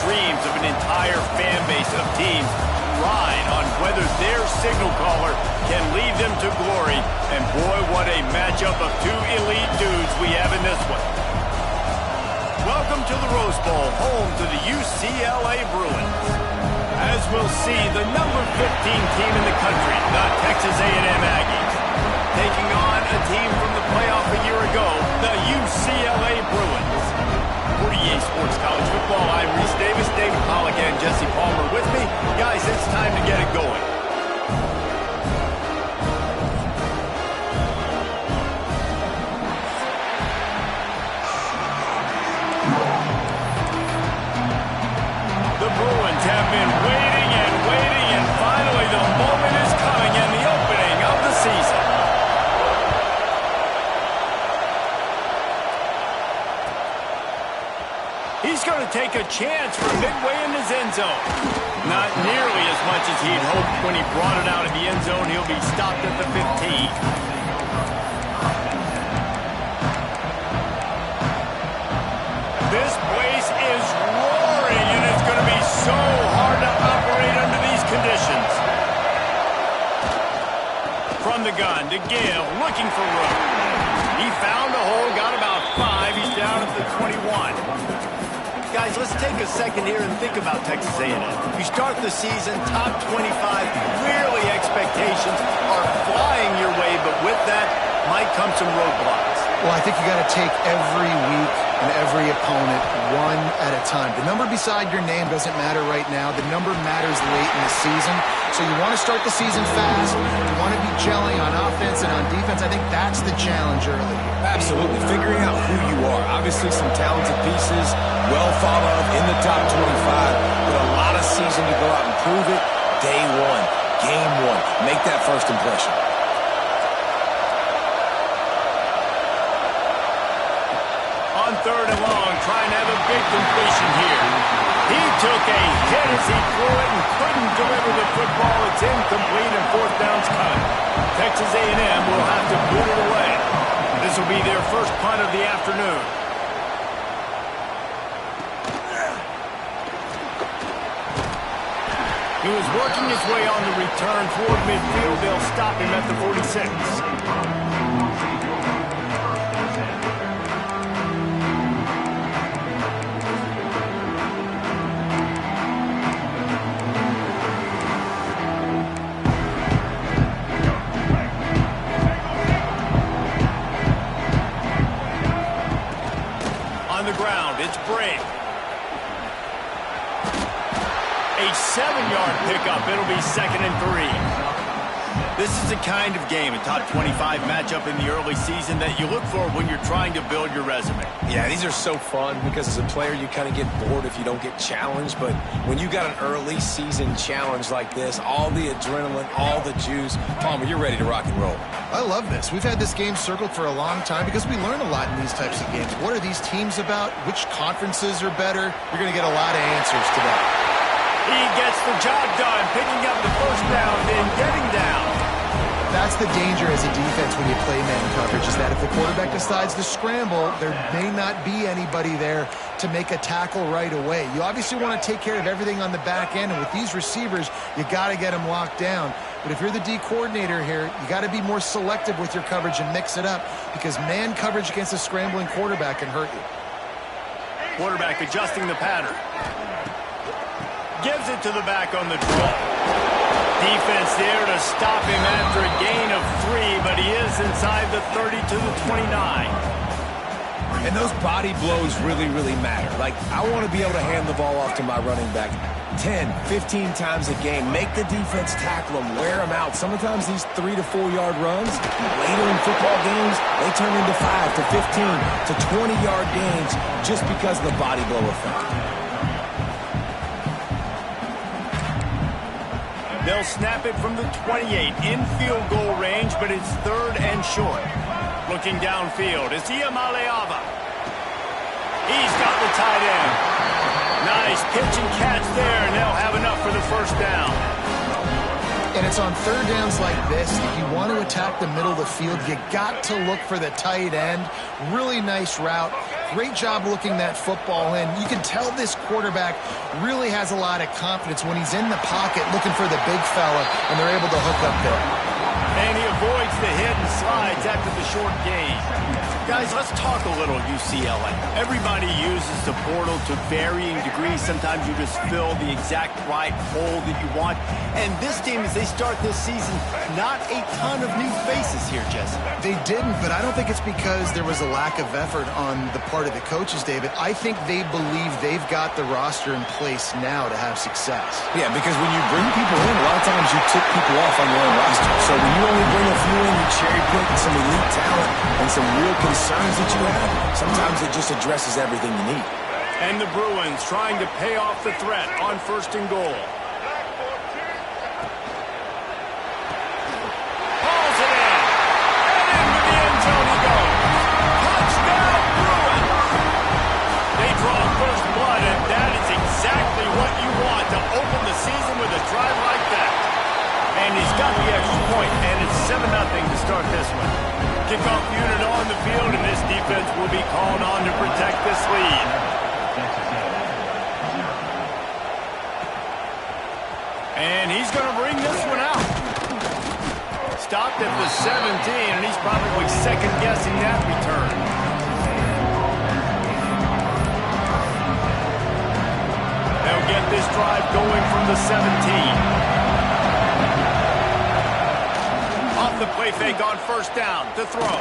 dreams of an entire fan base of teams ride on whether their signal caller can lead them to glory. And boy, what a matchup of two elite dudes we have in this one. Welcome to the Rose Bowl, home to the UCLA Bruins. As we'll see, the number 15 team in the country, the Texas A&M Aggies, taking on a team from the playoff a year ago, the UCLA Bruins. 48 Sports College Football, I'm Reese Davis, David Pollack, and Jesse Palmer with me. Guys, it's time to get it going. The Bruins have been waiting and waiting, and finally the moment is coming and the opening of the season. He's going to take a chance from midway in his end zone. Not nearly as much as he'd hoped when he brought it out of the end zone. He'll be stopped at the 15. This place is roaring, and it's going to be so hard to operate under these conditions. From the gun to Gill, looking for room. He found a hole, got about 5. He's down at the 21. Guys, let's take a second here and think about Texas A&M. You start the season top 25, clearly expectations are flying your way, but with that might come some roadblocks. Well, I think you got to take every week and every opponent one at a time. The number beside your name doesn't matter right now. The number matters late in the season. So you want to start the season fast. You want to be gelling on offense and on defense. I think that's the challenge early. Absolutely. Figuring out who you are. Obviously some talented pieces, well thought of in the top 25, but a lot of season to go out and prove it. Day one, game one. Make that first impression. On third and long, trying to have a big completion here. He took a hit as he threw it and couldn't deliver the football. It's incomplete and fourth down's coming. Texas A&M will have to boot it away. This will be their first punt of the afternoon. He was working his way on the return toward midfield. They'll stop him at the 46. It's Brave. A 7-yard pickup. It'll be 2nd and 3. This is the kind of game, a top 25 matchup in the early season that you look for when you're trying to build your resume. Yeah, these are so fun because as a player you kind of get bored if you don't get challenged, but when you got an early season challenge like this, all the adrenaline, all the juice, Palmer, you're ready to rock and roll. I love this. We've had this game circled for a long time because we learn a lot in these types of games. What are these teams about? Which conferences are better? You're going to get a lot of answers to that. He gets the job done, picking up the first down, then getting down. That's the danger as a defense when you play man coverage, is that if the quarterback decides to scramble, there may not be anybody there to make a tackle right away. You obviously want to take care of everything on the back end, and with these receivers, you got to get them locked down. But if you're the D coordinator here, you got to be more selective with your coverage and mix it up, because man coverage against a scrambling quarterback can hurt you. Quarterback adjusting the pattern. Gives it to the back on the draw. Defense there to stop him after a gain of 3, but he is inside the 30 to the 29. And those body blows really, really matter. Like, I want to be able to hand the ball off to my running back 10, 15 times a game. Make the defense tackle them, wear them out. Sometimes these 3 to 4 yard runs, later in football games, they turn into 5 to 15 to 20 yard gains just because of the body blow effect. They'll snap it from the 28 in field goal range, but it's 3rd and short. Looking downfield, it's Iamaleava. He's got the tight end. Nice pitch and catch there, and they'll have enough for the first down. And it's on third downs like this, if you want to attack the middle of the field, you got to look for the tight end. Really nice route. Great job looking that football in. You can tell this quarterback really has a lot of confidence when he's in the pocket looking for the big fella, and they're able to hook up there. And he avoids the hit and slides after the short gain. Guys, let's talk a little UCLA. Everybody uses the portal to varying degrees. Sometimes you just fill the exact right hole that you want. And this team, as they start this season, not a ton of new faces here, Jesse. They didn't, but I don't think it's because there was a lack of effort on the part of the coaches, David. I think they believe they've got the roster in place now to have success. Yeah, because when you bring people in, a lot of times you tip people off on your own roster. So when you only bring a few in, you cherry pick some elite talent and some real concerns that you have. Sometimes it just addresses everything you need. And the Bruins trying to pay off the threat on 1st and goal. Hauls it in. And into the end zone he goes. Touchdown, Bruins! They draw first blood, and that is exactly what you want to open the season with a drive like that. And he's got the extra point, and it's 7-0 to start this one. Kickoff unit on the field, and this defense will be called on to protect this lead. And he's going to bring this one out. Stopped at the 17, and he's probably second-guessing that return. They'll get this drive going from the 17. Off the play fake on 1st down to throw.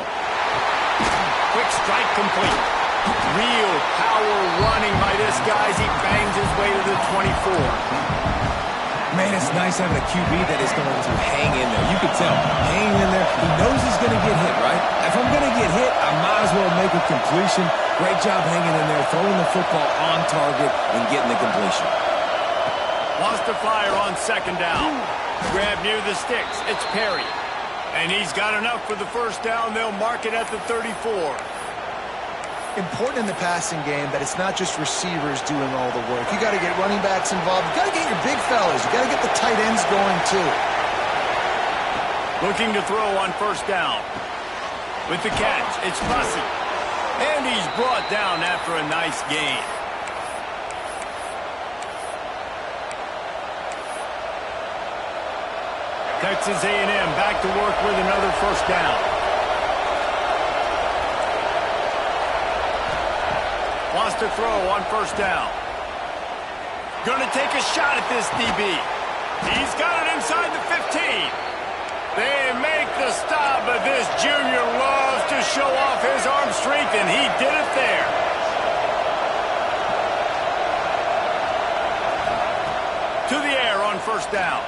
Quick strike complete. Real power running by this guy as he bangs his way to the 24. Man, it's nice having a QB that is going to hang in there. You can tell, hanging in there. He knows he's going to get hit, right? If I'm going to get hit, I might as well make a completion. Great job hanging in there, throwing the football on target and getting the completion. Wants to fire on 2nd down. Grab near the sticks. It's Perry. And he's got enough for the 1st down. They'll mark it at the 34. Important in the passing game that it's not just receivers doing all the work. You got to get running backs involved. You got to get your big fellas. You got to get the tight ends going too. Looking to throw on 1st down. With the catch, it's Bussey. And he's brought down after a nice gain. Texas A&M back to work with another 1st down. Wants to throw on 1st down. Going to take a shot at this DB. He's got it inside the 15. They make the stop, but this junior loves to show off his arm strength, and he did it there. To the air on 1st down.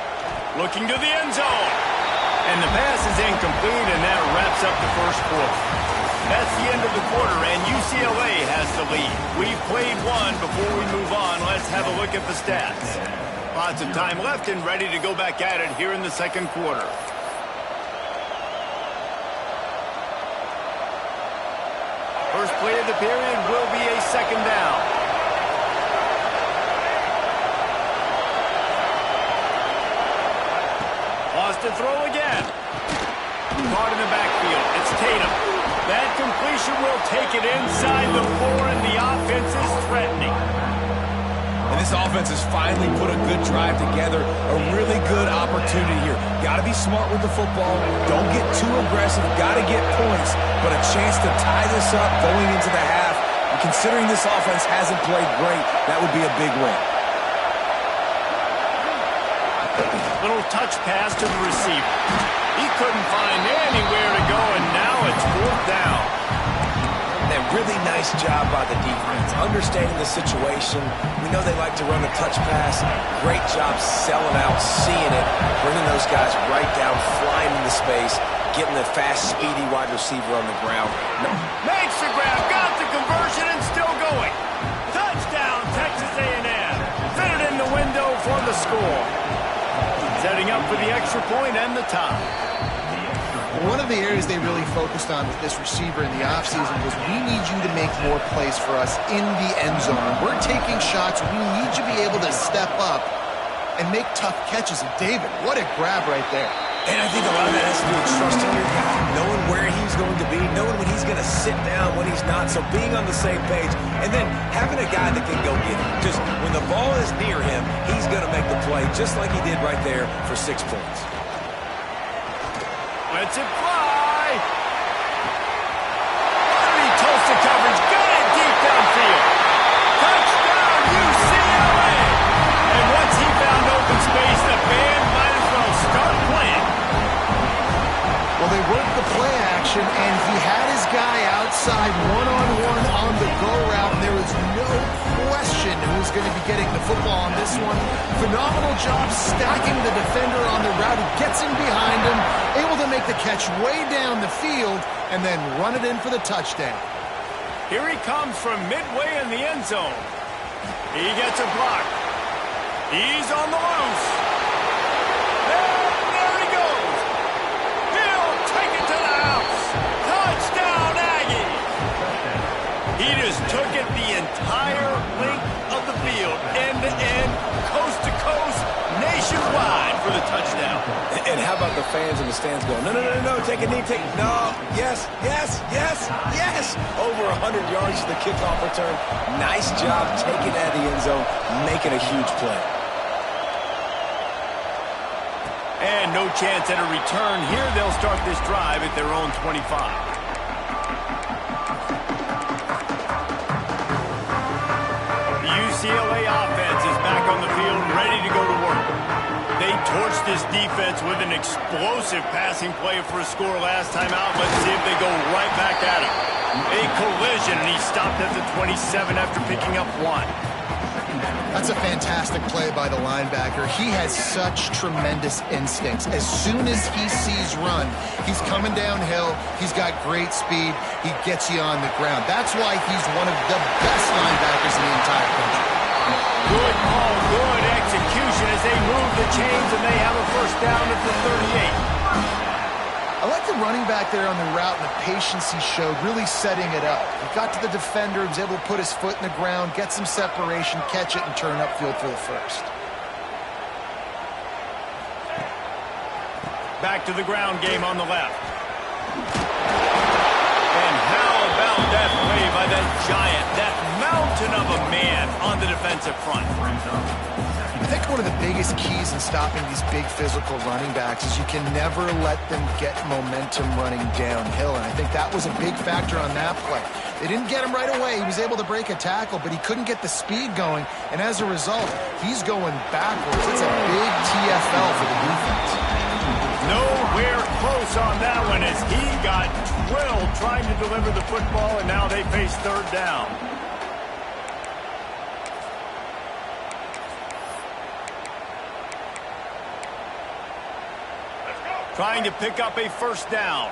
Looking to the end zone. And the pass is incomplete, and that wraps up the 1st quarter. That's the end of the quarter, and UCLA has the lead. We've played one. Before we move on, let's have a look at the stats. Lots of time left and ready to go back at it here in the 2nd quarter. First play of the period will be a 2nd down. To throw again. Caught in the backfield. It's Tatum. That completion will take it inside the 4, and the offense is threatening. And this offense has finally put a good drive together. A really good opportunity here. Got to be smart with the football. Don't get too aggressive. Got to get points. But a chance to tie this up going into the half. And considering this offense hasn't played great, that would be a big win. Little touch pass to the receiver. He couldn't find anywhere to go, and now it's 4th down. And really nice job by the defense, understanding the situation. We know they like to run a touch pass. Great job selling out, seeing it, bringing those guys right down, flying into space, getting the fast, speedy wide receiver on the ground. Makes the grab, got the conversion, and still going. Touchdown, Texas A&M. Fit it in the window for the score. Setting up for the extra point and the tie. One of the areas they really focused on with this receiver in the offseason was we need you to make more plays for us in the end zone. We're taking shots. We need you to be able to step up and make tough catches. And David, what a grab right there. And I think a lot of that has to do with trusting your guy, knowing where he's going to be, knowing when he's going to sit down, when he's not, so being on the same page, and then having a guy that can go get it. Just when the ball is near him, he's going to make the play, just like he did right there for 6 points. Lets it fly. He toasted coverage, got it deep downfield. Touchdown, UCLA! And once he found open space, the band might as well start playing. Well, they worked the play action, and he had his guy outside one-on-one on the go route, and there was no question who was going to be getting the football on this one. Phenomenal job stacking the defender on the route. He gets him behind him, able to make the catch way down the field, and then run it in for the touchdown. Here he comes from midway in the end zone. He gets a block. He's on the loose. And there he goes. He'll take it to the house. Touchdown, Aggie. He just took it the entire length of the field, end to end, coast to coast, nationwide for the touchdown. And how about the fans in the stands going, no, no, no, no, take a knee, take, no, yes, yes, yes, yes. Over 100 yards to the kickoff return. Nice job taking that in the end zone, making a huge play. And no chance at a return here. They'll start this drive at their own 25. The UCLA offense is back on the field, ready to go to work. They torched this defense with an explosive passing play for a score last time out. Let's see if they go right back at him. A collision, and he stopped at the 27 after picking up 1. That's a fantastic play by the linebacker. He has such tremendous instincts. As soon as he sees run, he's coming downhill. He's got great speed. He gets you on the ground. That's why he's one of the best linebackers in the entire country. Good call, good execution as they move the chains, and they have a first down at the 38. I like the running back there on the route and the patience he showed, really setting it up. He got to the defender, was able to put his foot in the ground, get some separation, catch it, and turn upfield for the first. Back to the ground game on the left. And how about that play by that giant, that mountain of a man on the defensive front? I think one of the biggest keys in stopping these big physical running backs is you can never let them get momentum running downhill, and I think that was a big factor on that play. They didn't get him right away. He was able to break a tackle, but he couldn't get the speed going, and as a result, he's going backwards. It's a big TFL for the defense. Nowhere close on that one as he got drilled trying to deliver the football, and now they face third down. Trying to pick up a first down.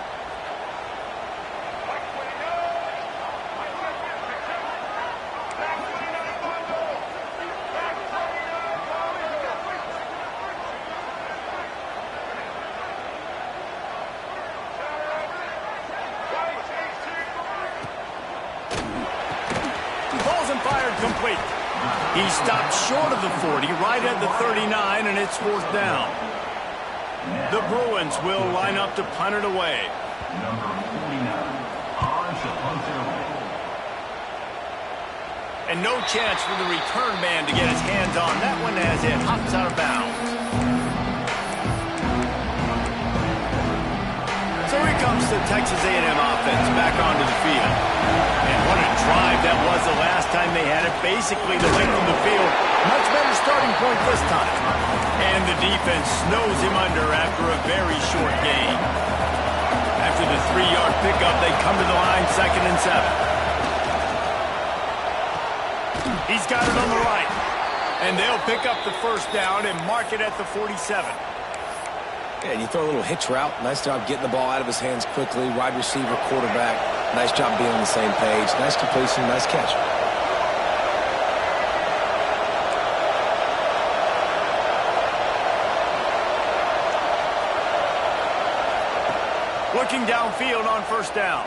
Balls and fired complete. He stopped short of the 40, right at the 39, and it's fourth down. The Bruins will line up to punt it away. And no chance for the return man to get his hands on that one as it hops out of bounds. So here comes the Texas A&M offense back onto the field. And what a drive that was the last time they had it. Basically the length of the field. Much better starting point this time. And the defense snows him under after a very short gain. After the 3-yard pickup, they come to the line, 2nd and 7. He's got it on the right. And they'll pick up the first down and mark it at the 47. Yeah, and you throw a little hitch route. Nice job getting the ball out of his hands quickly. Wide receiver, quarterback. Nice job being on the same page. Nice completion, nice catch. Looking downfield on first down.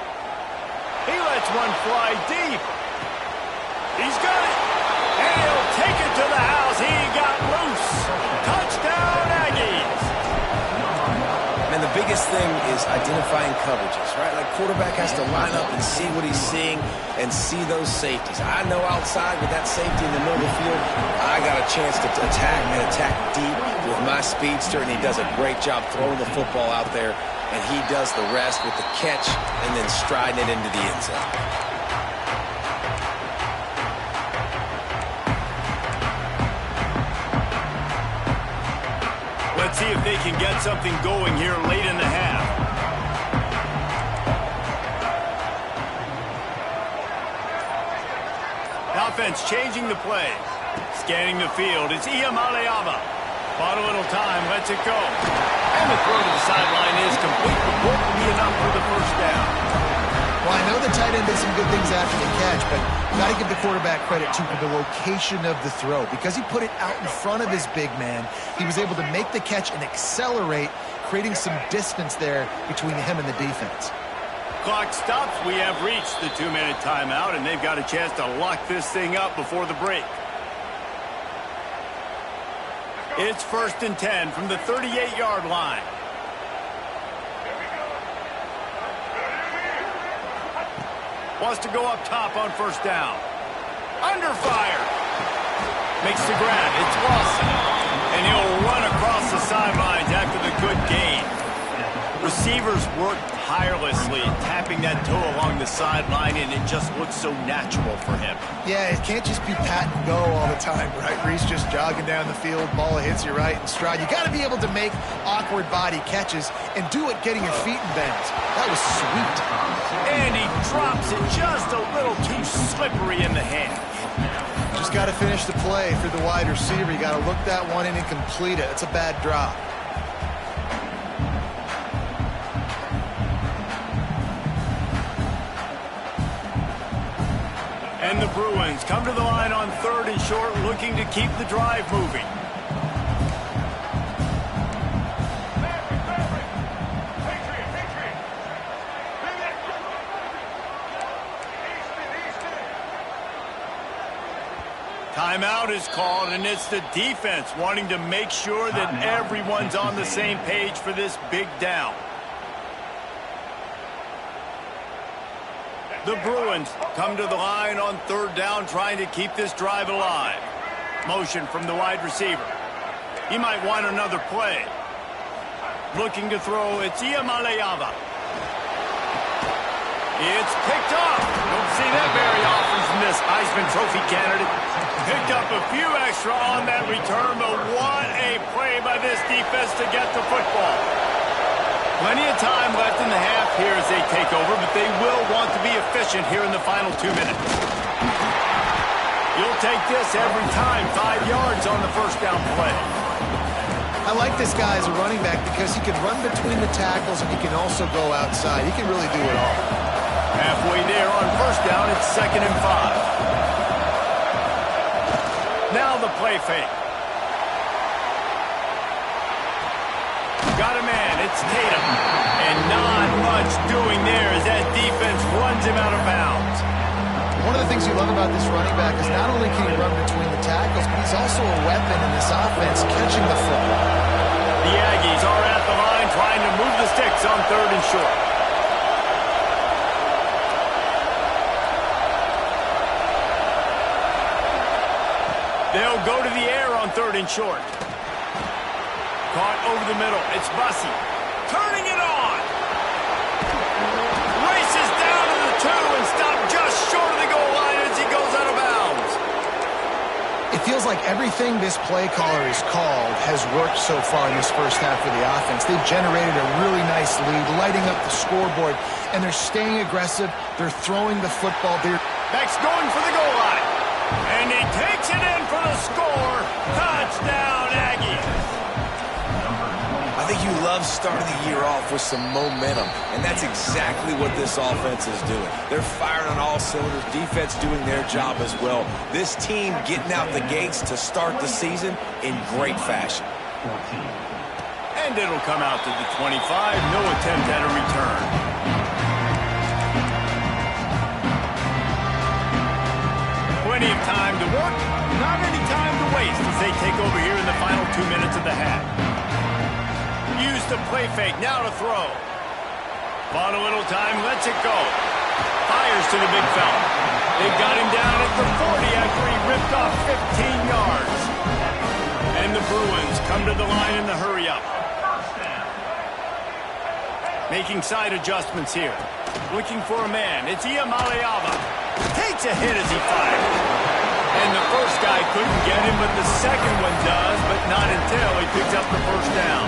He lets one fly deep. He's got it. And he'll take it to the house. He got loose. Touchdown, Aggies. thing is identifying coverages, right? Like quarterback has to line up and see what he's seeing and see those safeties. I know outside with that safety in the middle of the field, I got a chance to attack and attack deep with my speedster, and he does a great job throwing the football out there, and he does the rest with the catch and then striding it into the end zone. Let's see if they can get something going here late in the half. Offense changing the play. Scanning the field. It's Iamaleava. Bought a little time. Lets it go. And the throw to the sideline is complete. But won't be enough for the first down. Well, I know the tight end did some good things after the catch, but got to give the quarterback credit, too, for the location of the throw. Because he put it out in front of his big man, he was able to make the catch and accelerate, creating some distance there between him and the defense. Clock stops. We have reached the 2-minute timeout, and they've got a chance to lock this thing up before the break. It's 1st and 10 from the 38-yard line. Wants to go up top on first down. Under fire. Makes the grab. It's Lawson. And he'll run across the sidelines after the good gain. Receivers work tirelessly, tapping that toe along the sideline, and it just looks so natural for him. Yeah, it can't just be pat and go all the time, right? Reese just jogging down the field, ball hits you right in stride. You got to be able to make awkward body catches and do it getting your feet in bounds. That was sweet. And he drops it just a little too slippery in the hand. Just got to finish the play for the wide receiver. You got to look that one in and complete it. It's a bad drop. And the Bruins come to the line on 3rd and short, looking to keep the drive moving. Timeout is called, and it's the defense wanting to make sure that everyone's on the same page for this big down. The Bruins come to the line on 3rd down, trying to keep this drive alive. Motion from the wide receiver. He might want another play. Looking to throw, it's Iamaleava. It's picked up. Don't see that very often from this Heisman Trophy candidate. Picked up a few extra on that return, but what a play by this defense to get the football. Plenty of time left in the half here as they take over, but they will want to be efficient here in the final 2 minutes. You'll take this every time. 5 yards on the first down play. I like this guy as a running back because he can run between the tackles and he can also go outside. He can really do it all. Halfway there on first down, it's 2nd and 5. Now the play fake. Got a man, it's Tatum. And not much doing there as that defense runs him out of bounds. One of the things you love about this running back is not only can he run between the tackles, but he's also a weapon in this offense catching the football. The Aggies are at the line trying to move the sticks on 3rd and short. They'll go to the air on 3rd and short. Caught over the middle. It's Bussey. Turning it on. Races down to the 2 and stopped just short of the goal line as he goes out of bounds. It feels like everything this play caller has called has worked so far in this first half of the offense. They've generated a really nice lead, lighting up the scoreboard, and they're staying aggressive. They're throwing the football. Beck's going for the goal line. And he takes it in for the score. Touchdown, Aggies. I think you love starting the year off with some momentum, and that's exactly what this offense is doing. They're firing on all cylinders, defense doing their job as well. This team getting out the gates to start the season in great fashion. And it'll come out to the 25. No attempt at a return. Plenty of time to work, not any time to waste as they take over here in the final 2 minutes of the half. used the play fake. Now to throw. Bought a little time, lets it go. Fires to the big fella. They've got him down at the 40 after he ripped off 15 yards. And the Bruins come to the line in the hurry-up. Making side adjustments here. Looking for a man. It's Iamaleava. Takes a hit as he fires. And the first guy couldn't get him, but the second one does, but not until he picks up the first down.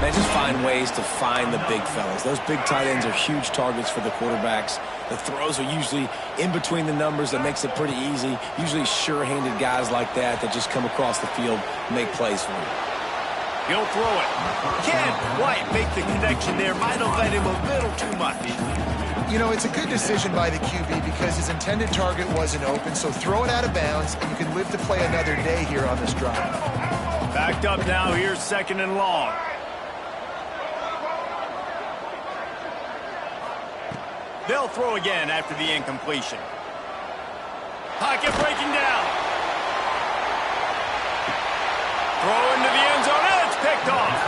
Man, just find ways to find the big fellas. Those big tight ends are huge targets for the quarterbacks. The throws are usually in between the numbers. That makes it pretty easy. Usually sure-handed guys like that just come across the field, make plays for you. He'll throw it. Can't quite make the connection there. Might have led him a little too much. You know, it's a good decision by the QB because his intended target wasn't open, so throw it out of bounds, and you can live to play another day here on this drive. Backed up now. Here's 2nd and long. They'll throw again after the incompletion. Pocket breaking down. Throw into the end zone. It's picked off.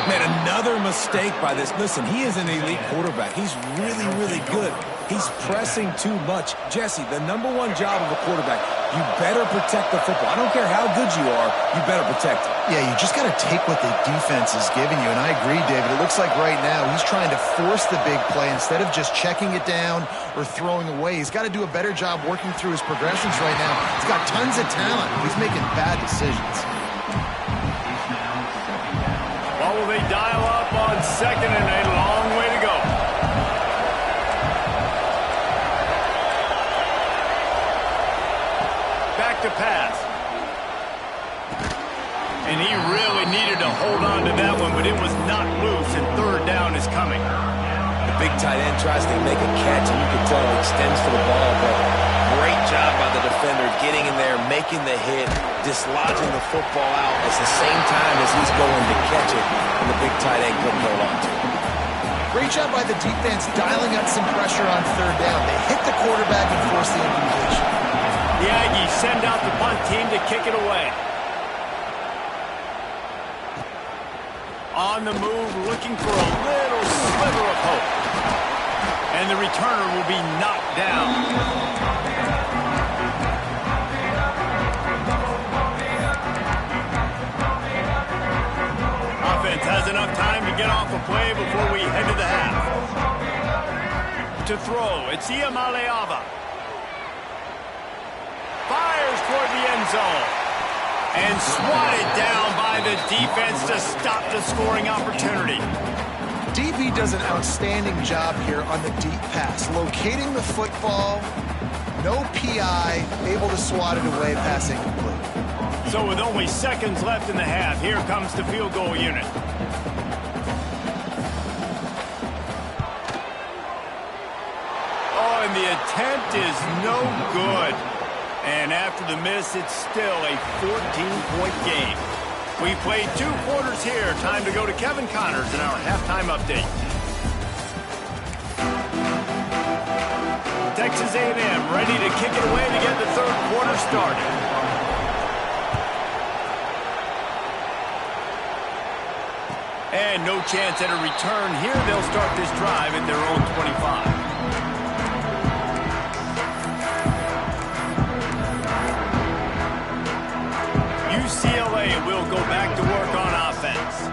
Man, another mistake by this. Listen, he is an elite quarterback. He's really, really good. He's pressing too much. Jesse, the #1 job of a quarterback, you better protect the football. I don't care how good you are, you better protect it. Yeah, you just got to take what the defense is giving you, and I agree, David. It looks like right now he's trying to force the big play instead of just checking it down or throwing away. He's got to do a better job working through his progressions right now. He's got tons of talent. He's making bad decisions. Well, will they dial up on 2nd and a long way to go? Back to pass. And he really needed to hold on to that one, but it was not loose, and 3rd down is coming. The big tight end tries to make a catch, and you can tell he extends for the ball, but great job by the defender getting in there, making the hit, dislodging the football out at the same time as he's going to catch it, and the big tight end couldn't hold on to it. Great job by the defense dialing up some pressure on 3rd down. They hit the quarterback and force the incompletion. The Aggies send out the punt team to kick it away. On the move, looking for a little sliver of hope. And the returner will be knocked down. Offense has enough time to get off a play before we head to the half. To throw, it's Iamaleava. Fires toward the end zone. And swatted down by the defense to stop the scoring opportunity. DB does an outstanding job here on the deep pass. Locating the football, no PI, able to swat it away, pass incomplete. So with only seconds left in the half, here comes the field goal unit. Oh, and the attempt is no good. And after the miss, it's still a 14-point game. We played 2 quarters here. Time to go to Kevin Connors in our halftime update. Texas A&M ready to kick it away to get the 3rd quarter started. And no chance at a return here. They'll start this drive at their own 25. UCLA will go back to work on offense.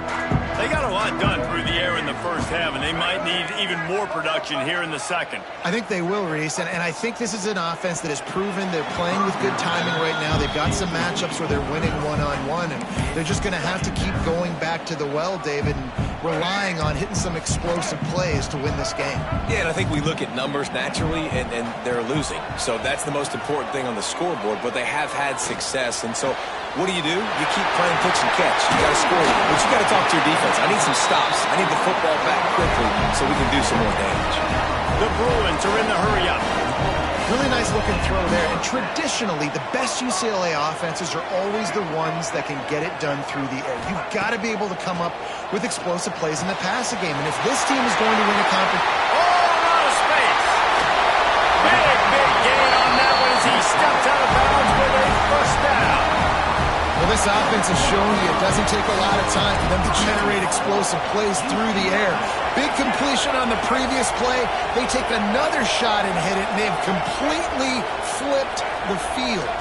They got a lot done through the air in the first half, and they might need even more production here in the second. I think they will, Reese, and I think this is an offense that has proven they're playing with good timing right now. They've got some matchups where they're winning one-on-one, and they're just going to have to keep going back to the well, David, and relying on hitting some explosive plays to win this game. Yeah, and I think we look at numbers naturally, and they're losing. So that's the most important thing on the scoreboard, but they have had success. And so what do? You keep playing pitch and catch. You got to score, but you got to talk to your defense. I need some stops. I need the football back quickly so we can do some more damage. The Bruins are in the hurry-up. Really nice looking throw there. And traditionally, the best UCLA offenses are always the ones that can get it done through the air. You've got to be able to come up with explosive plays in the passing game. And if this team is going to win a conference... Oh, out of space. Big gain on that one as he steps out of bounds with a first down. Well, this This offense has shown you it doesn't take a lot of time for them to generate explosive plays through the air. Big completion on the previous play. They take another shot and hit it, and they've completely flipped the field.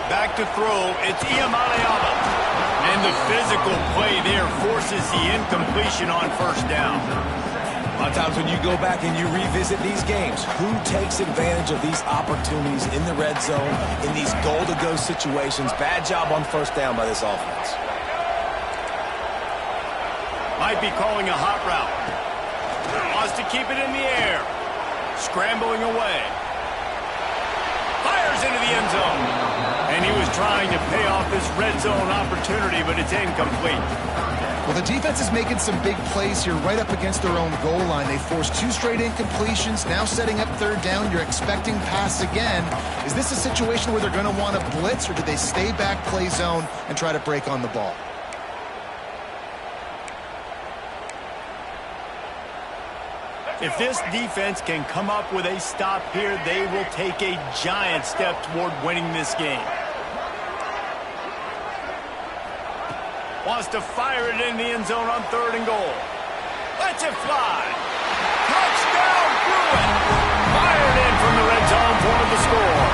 Back to throw, it's Iamaleava. And the physical play there forces the incompletion on first down. A lot of times when you go back and you revisit these games, who takes advantage of these opportunities in the red zone, in these goal-to-go situations? Bad job on first down by this offense. Might be calling a hot route. Wants to keep it in the air. Scrambling away. Fires into the end zone. And he was trying to pay off this red zone opportunity, but it's incomplete. Well, the defense is making some big plays here right up against their own goal line. They forced 2 straight incompletions, now setting up third down. You're expecting pass again. Is this a situation where they're going to want to blitz, or do they stay back, play zone, and try to break on the ball? If this defense can come up with a stop here, they will take a giant step toward winning this game. Wants to fire it in the end zone on 3rd and goal. Lets it fly. Touchdown, Bruin! Fired in from the red zone for the score.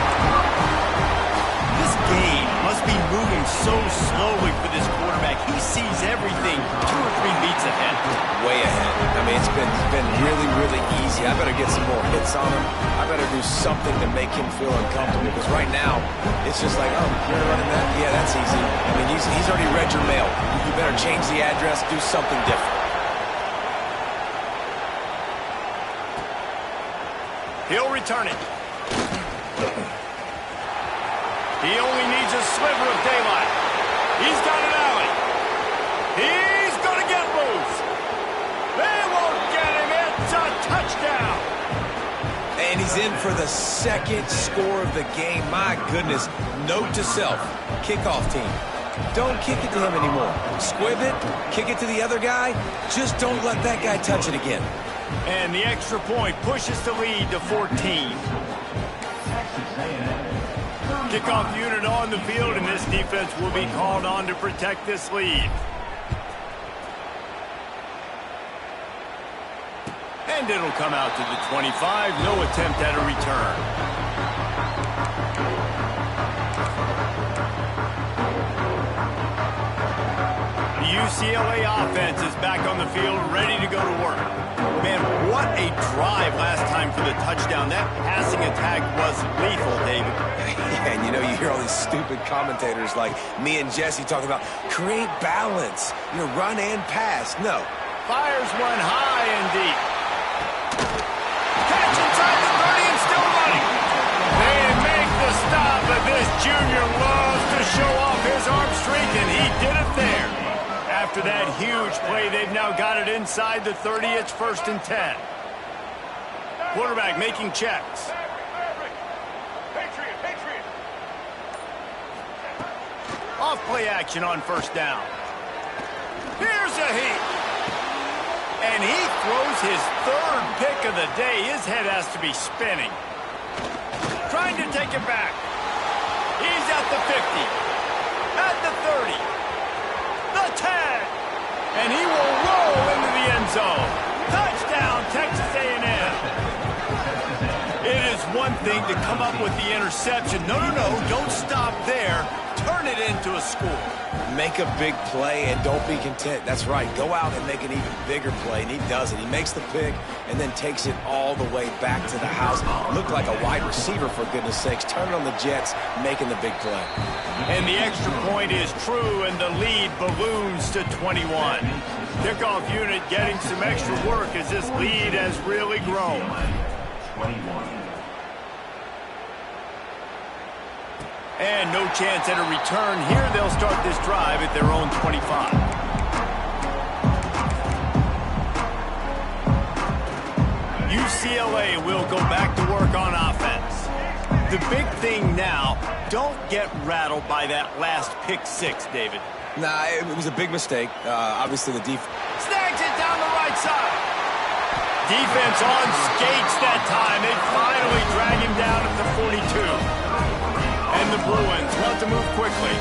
This game must be moving so slowly for this quarterback. He sees everything 2 or 3 beats ahead. Way ahead. I mean, it's been really, really easy. I better get some more hits on him. I better do something to make him feel uncomfortable, because right now, it's just like, oh, you're running that? Yeah, that's easy. I mean, he's already read your mail. You better change the address, do something different. He'll return it. He only needs a sliver of daylight. He's got an alley. He's going to get loose. They won't get him. It's a touchdown. And he's in for the 2nd score of the game. My goodness. Note to self, kickoff team. Don't kick it to him anymore. Squib it, kick it to the other guy. Just don't let that guy touch it again. And the extra point pushes the lead to 14. Kickoff unit on the field, and this defense will be called on to protect this lead. And it'll come out to the 25. No attempt at a return. The UCLA offense is back on the field, ready to go to work. Man, what a drive last time for the touchdown. That passing attack was lethal, David. Yeah, and you know, you hear all these stupid commentators like me and Jesse talking about create balance, run and pass. No. Fires one high and deep. Catch inside the 30 and still running. They make the stop, but this junior loves to show off his arm streak, and he did it there. After that huge play, they've now got it inside the 30. It's 1st and 10. Quarterback making checks. Off play action on 1st down. Here's a heat. And he throws his 3rd pick of the day. His head has to be spinning. Trying to take it back. He's at the 50. At the 30. The 10. And he will roll into the end zone. Touchdown, Texas A&M. It is one thing to come up with the interception. No, don't stop there. Turn it into a score. Make a big play and don't be content. That's right. Go out and make an even bigger play, and he does it. He makes the pick and then takes it all the way back to the house. Looked like a wide receiver, for goodness sakes. Turn it on the Jets, making the big play. And the extra point is true, and the lead balloons to 21. Kickoff unit getting some extra work as this lead has really grown. 21. And no chance at a return here. They'll start this drive at their own 25. UCLA will go back to work on offense. The big thing now, don't get rattled by that last pick 6, David. Nah, it was a big mistake. Obviously, the defense snags it down the right side. Defense on skates that time. They finally drag him down at the 42. And the Bruins want to move quickly.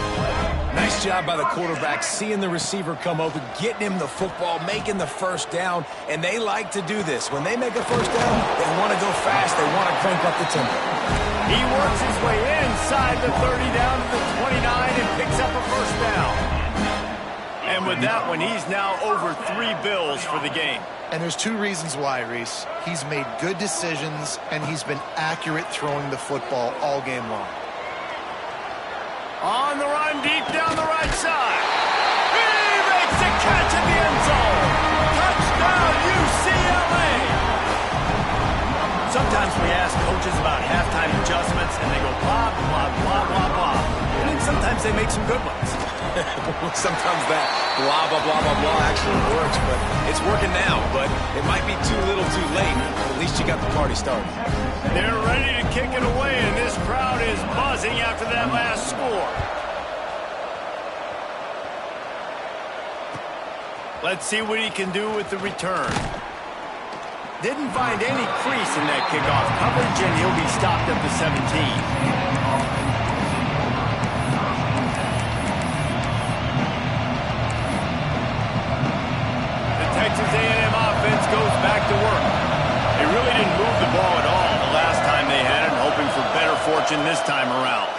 Nice job by the quarterback, seeing the receiver come open, getting him the football, making the first down, and they like to do this. When they make a first down, they want to go fast. They want to crank up the tempo. He works his way inside the 30 down to the 29 and picks up a first down. And with that one, he's now over 3 bills for the game. And there's 2 reasons why, Reese. He's made good decisions, and he's been accurate throwing the football all game long. On the run, deep down the right side. He makes the catch at the end zone. Touchdown, UCLA. Sometimes we ask coaches about halftime adjustments, and they go blah, blah, blah, blah, blah. And then sometimes they make some good ones. Sometimes that blah, blah, blah, blah, blah actually works, but it's working now. But it might be too little too late. At least you got the party started. They're ready to kick it away, and this crowd is buzzing after that last score. Let's see what he can do with the return. Didn't find any crease in that kickoff coverage, and he'll be stopped at the 17. The Texas A&M offense goes back to work. They really didn't move the ball at all the last time they had it, hoping for better fortune this time around.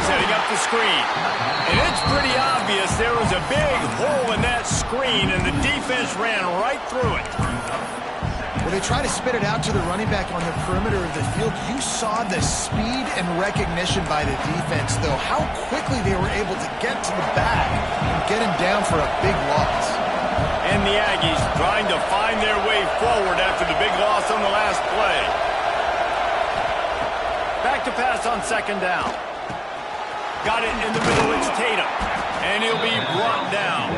Setting up the screen. And it's pretty obvious there was a big hole in that screen, and the defense ran right through it. Well, they try to spit it out to the running back on the perimeter of the field. You saw the speed and recognition by the defense, though, how quickly they were able to get to the back and get him down for a big loss. And the Aggies trying to find their way forward after the big loss on the last play. Back to pass on second down. Got it in the middle, it's Tatum. And he'll be brought down.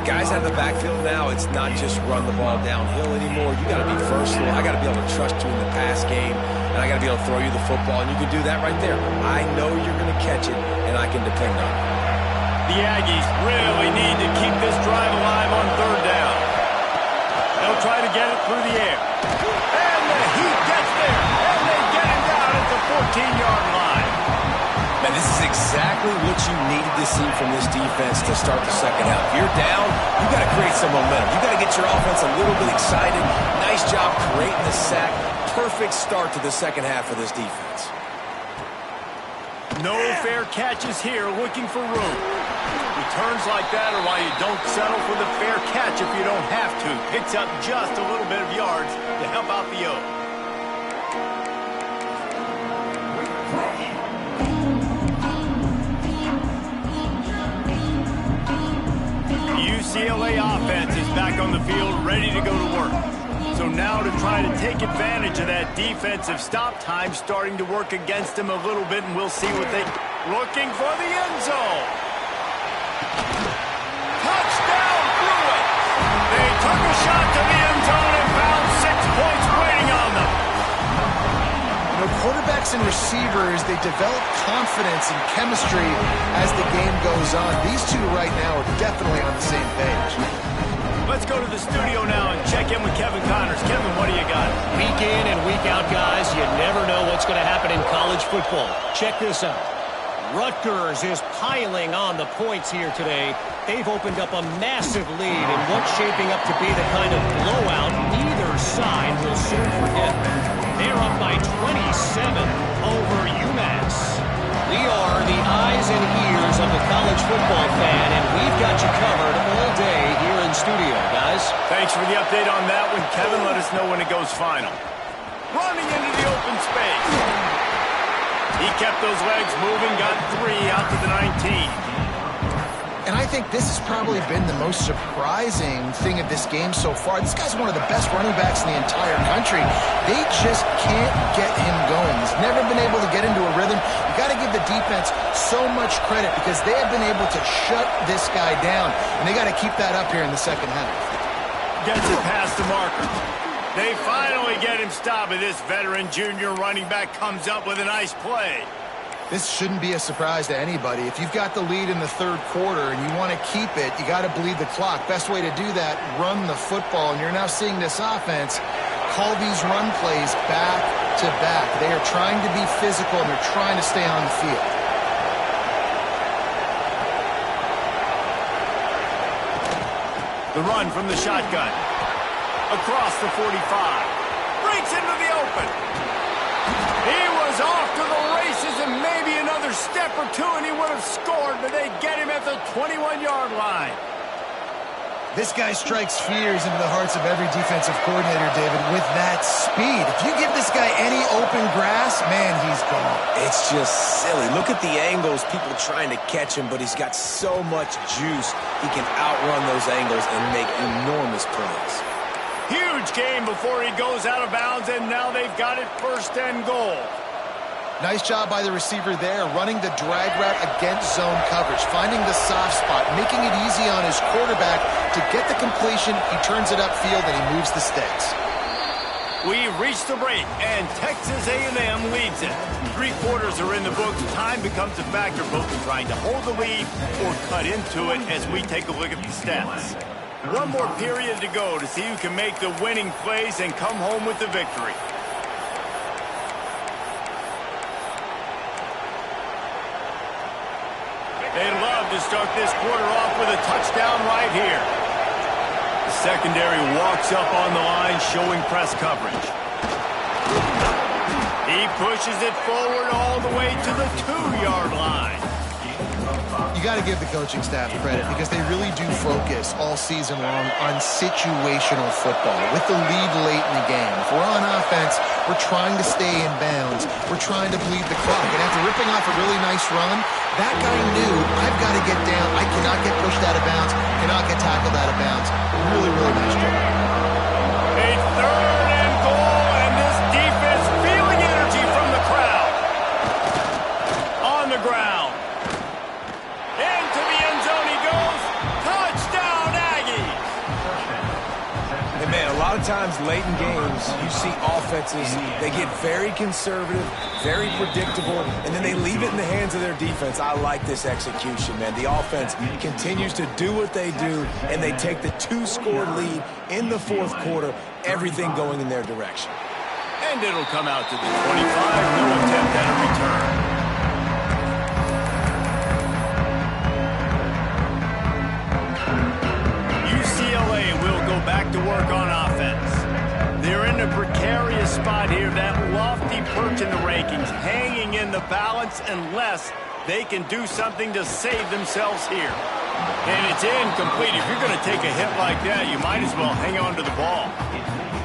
Guys out of the backfield now, it's not just run the ball downhill anymore. You got to be versatile. I got to be able to trust you in the pass game, and I got to be able to throw you the football, and you can do that right there. I know you're going to catch it, and I can depend on it. The Aggies really need to keep this drive alive on third down. They'll try to get it through the air. And the Heat gets there, and they get him down at the 14-yard line. Man, this is exactly what you needed to see from this defense to start the second half. If you're down, you got to create some momentum. You got to get your offense a little bit excited. Nice job creating the sack. Perfect start to the second half of this defense. No fair catches here, looking for room. Returns like that are why you don't settle for the fair catch if you don't have to. Picks up just a little bit of yards to help out the O. UCLA offense is back on the field, ready to go to work. So now to try to take advantage of that defensive stop time starting to work against them a little bit, and we'll see what they... Looking for the end zone. Touchdown, Bruins! They took a shot to the end zone and found 6 points waiting on them. You know, quarterbacks and receivers, they develop confidence and chemistry as the game goes on. These two right now are definitely on the same page. Let's go to the studio now and check in with Kevin Connors. Kevin, what do you got? Week in and week out, guys, you never know what's going to happen in college football. Check this out. Rutgers is piling on the points here today. They've opened up a massive lead in what's shaping up to be the kind of blowout either side will soon forget. They're up by 27 over UMass. We are the eyes and ears of the college football fan, and we've got you covered all day here in studio, guys. Thanks for the update on that one, Kevin. Let us know when it goes final. Running into the open space. He kept those legs moving, got 3 out to the 19. And I think this has probably been the most surprising thing of this game so far. This guy's one of the best running backs in the entire country. They just can't get him going. He's never been able to get into a rhythm. You got to give the defense so much credit because they have been able to shut this guy down. And they got to keep that up here in the second half. Gets it past the marker. They finally get him stopped, and this veteran junior running back comes up with a nice play. This shouldn't be a surprise to anybody. If you've got the lead in the third quarter and you want to keep it, you got to bleed the clock. Best way to do that, run the football. And you're now seeing this offense call these run plays back to back. They are trying to be physical and they're trying to stay on the field. The run from the shotgun. Across the 45. Breaks into the open. He was off to the races and maybe another step or two and he would have scored, but they get him at the 21-yard line. This guy strikes fears into the hearts of every defensive coordinator, David, with that speed. If you give this guy any open grass, man, he's gone. It's just silly. Look at the angles, people trying to catch him, but he's got so much juice. He can outrun those angles and make enormous plays. Huge game before he goes out of bounds, and now they've got it 1st and goal. Nice job by the receiver there, running the drag route against zone coverage, finding the soft spot, making it easy on his quarterback to get the completion. He turns it upfield, and he moves the sticks. We've reached the break, and Texas A&M leads it. 3 quarters are in the books. Time becomes a factor both in trying to hold the lead or cut into it as we take a look at the stats. 1 more period to go to see who can make the winning plays and come home with the victory. They'd love to start this quarter off with a touchdown right here. The secondary walks up on the line, showing press coverage. He pushes it forward all the way to the 2-yard line. You got to give the coaching staff credit because they really do focus all season long on situational football with the lead late in the game. If we're on offense, we're trying to stay in bounds. We're trying to bleed the clock. And after ripping off a really nice run, that guy knew, I've got to get down. I cannot get pushed out of bounds, cannot get tackled out of bounds. Really, really nice job. A 3rd and goal, and this defense feeling energy from the crowd. On the ground. Into the end zone he goes. Touchdown, Aggies. And man, a lot of times late in games, you see offenses, they get very conservative, very predictable, and then they leave it in the hands of their defense. I like this execution, man. The offense continues to do what they do, and they take the 2-score lead in the 4th quarter, everything going in their direction. And it'll come out to the 25. No attempt at a return. UCLA will go back to work on offense. They're in a precarious spot here, that lofty perch in the rankings, hanging in the balance unless they can do something to save themselves here. And it's incomplete. If you're going to take a hit like that, you might as well hang on to the ball.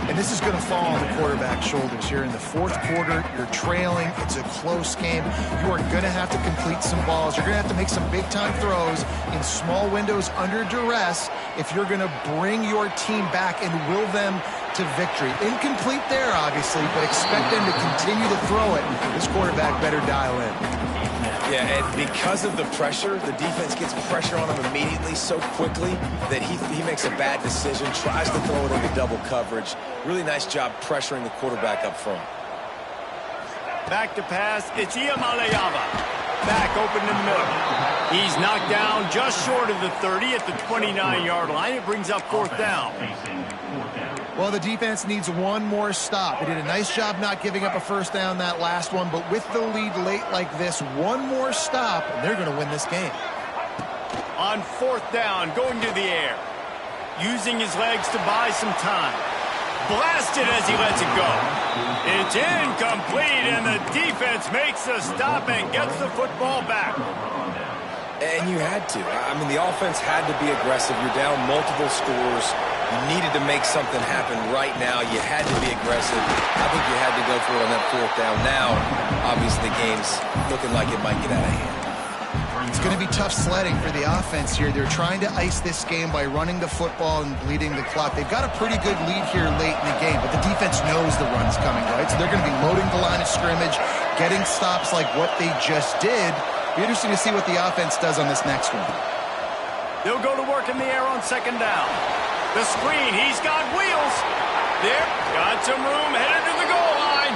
And this is going to fall on the quarterback's shoulders here in the 4th quarter. You're trailing. It's a close game. You are going to have to complete some balls. You're going to have to make some big-time throws in small windows under duress if you're going to bring your team back and will them to victory. Incomplete there, obviously, but expect them to continue to throw it. This quarterback better dial in. Yeah, and because of the pressure, the defense gets pressure on him immediately so quickly that he makes a bad decision, tries to throw it into double coverage. Really nice job pressuring the quarterback up front. Back to pass, it's Iamaleava. Back open in the middle. He's knocked down just short of the 30 at the 29-yard line. It brings up 4th down. Well, the defense needs 1 more stop. They did a nice job not giving up a 1st down that last one, but with the lead late like this, 1 more stop, and they're going to win this game. On 4th down, going to the air. Using his legs to buy some time. Blasted as he lets it go. It's incomplete, and the defense makes a stop and gets the football back. And you had to. I mean, the offense had to be aggressive. You're down multiple scores. You needed to make something happen right now. You had to be aggressive. I think you had to go for it on that 4th down. Now, obviously, the game's looking like it might get out of hand. It's going to be tough sledding for the offense here. They're trying to ice this game by running the football and bleeding the clock. They've got a pretty good lead here late in the game, but the defense knows the run's coming, right? So they're going to be loading the line of scrimmage, getting stops like what they just did. Be interesting to see what the offense does on this next one. They'll go to work in the air on 2nd down. The screen, he's got wheels. There, got some room, headed to the goal line.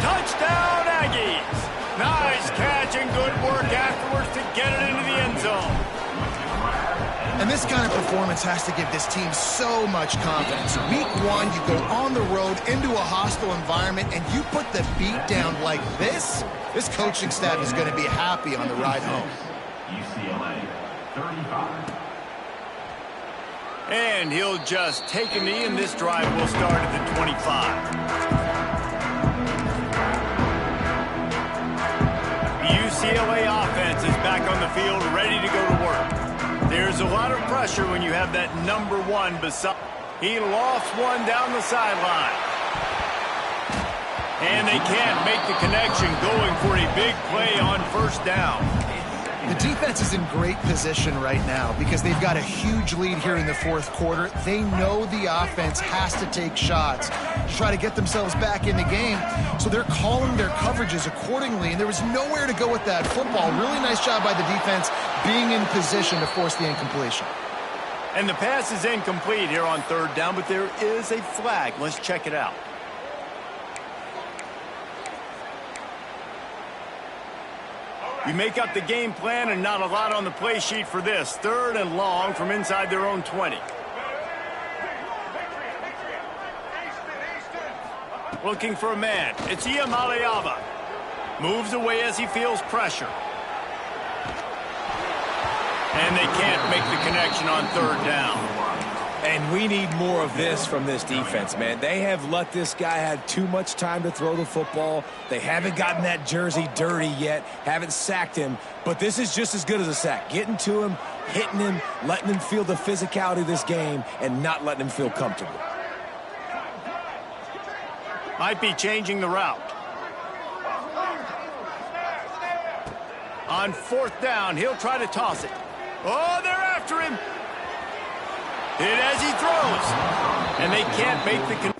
Touchdown, Aggies. Nice catch and good work afterwards to get it into the end zone. And this kind of performance has to give this team so much confidence. Week 1, you go on the road into a hostile environment, and you put the beat down like this. This coaching staff is going to be happy on the ride home. UCLA, 35. And he'll just take a knee, and this drive will start at the 25. UCLA offense is back on the field, ready to go to work. There's a lot of pressure when you have that number 1 beside. He lost one down the sideline. And they can't make the connection, going for a big play on first down. The defense is in great position right now because they've got a huge lead here in the fourth quarter. They know the offense has to take shots to try to get themselves back in the game. So they're calling their coverages accordingly, and there was nowhere to go with that football. Really nice job by the defense being in position to force the incompletion. And the pass is incomplete here on third down, but there is a flag. Let's check it out. You make up the game plan, and not a lot on the play sheet for this. Third and long from inside their own 20. Looking for a man. It's Iamaleava. Moves away as he feels pressure. And they can't make the connection on third down. And we need more of this from this defense, man. They have let this guy have too much time to throw the football. They haven't gotten that jersey dirty yet, haven't sacked him. But this is just as good as a sack. Getting to him, hitting him, letting him feel the physicality of this game, and not letting him feel comfortable. Might be changing the route. On fourth down, he'll try to toss it. Oh, they're after him. Hit as he throws. And they can't make the connection.